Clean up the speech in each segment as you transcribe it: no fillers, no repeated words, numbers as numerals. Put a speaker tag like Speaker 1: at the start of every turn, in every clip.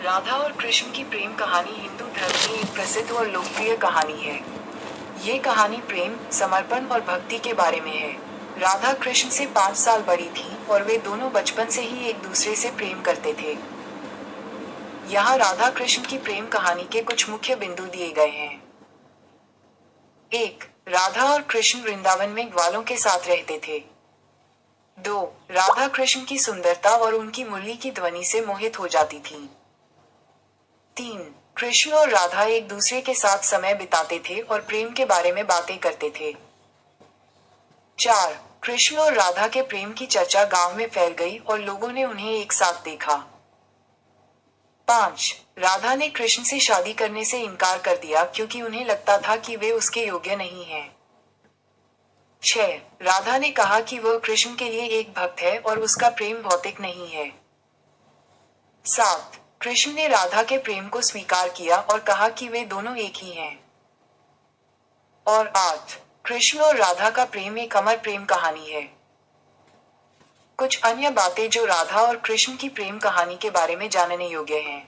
Speaker 1: राधा और कृष्ण की प्रेम कहानी हिंदू धर्म में एक प्रसिद्ध और लोकप्रिय कहानी है। ये कहानी प्रेम, समर्पण और भक्ति के बारे में है। राधा कृष्ण से 5 साल बड़ी थी और वे दोनों बचपन से ही एक दूसरे से प्रेम करते थे। यहाँ राधा कृष्ण की प्रेम कहानी के कुछ मुख्य बिंदु दिए गए हैं। 1. राधा और कृष्ण वृंदावन में ग्वालों के साथ रहते थे। 2. राधा कृष्ण की सुंदरता और उनकी मुरली की ध्वनि से मोहित हो जाती थी। 3. कृष्ण और राधा एक दूसरे के साथ समय बिताते थे और प्रेम के बारे में बातें करते थे। 4. कृष्ण और राधा के प्रेम की चर्चा गांव में फैल गई और लोगों ने उन्हें एक साथ देखा। 5. राधा ने कृष्ण से शादी करने से इनकार कर दिया क्योंकि उन्हें लगता था कि वे उसके योग्य नहीं हैं। 6. राधा ने कहा कि वह कृष्ण के लिए एक भक्त है और उसका प्रेम भौतिक नहीं है। 7. कृष्ण ने राधा के प्रेम को स्वीकार किया और कहा कि वे दोनों एक ही हैं। और 8. कृष्ण और राधा का प्रेम एक अमर प्रेम कहानी है। कुछ अन्य बातें जो राधा और कृष्ण की प्रेम कहानी के बारे में जानने योग्य हैं।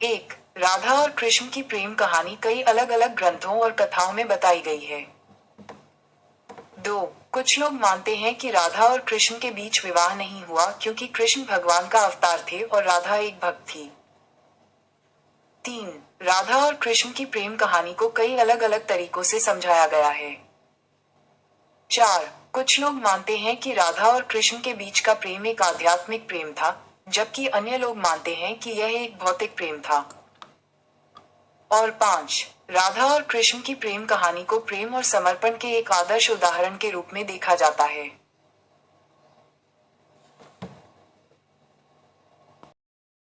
Speaker 1: 1. राधा और कृष्ण की प्रेम कहानी कई अलग अलग ग्रंथों और कथाओं में बताई गई है। 2. कुछ लोग मानते हैं कि राधा और कृष्ण के बीच विवाह नहीं हुआ क्योंकि कृष्ण भगवान का अवतार थे और राधा एक भक्त थी। 3. राधा और कृष्ण की प्रेम कहानी को कई अलग अलग तरीकों से समझाया गया है। 4. कुछ लोग मानते हैं कि राधा और कृष्ण के बीच का प्रेम एक आध्यात्मिक प्रेम था, जबकि अन्य लोग मानते हैं कि यह एक भौतिक प्रेम था। और 5. राधा और कृष्ण की प्रेम कहानी को प्रेम और समर्पण के एक आदर्श उदाहरण के रूप में देखा जाता है।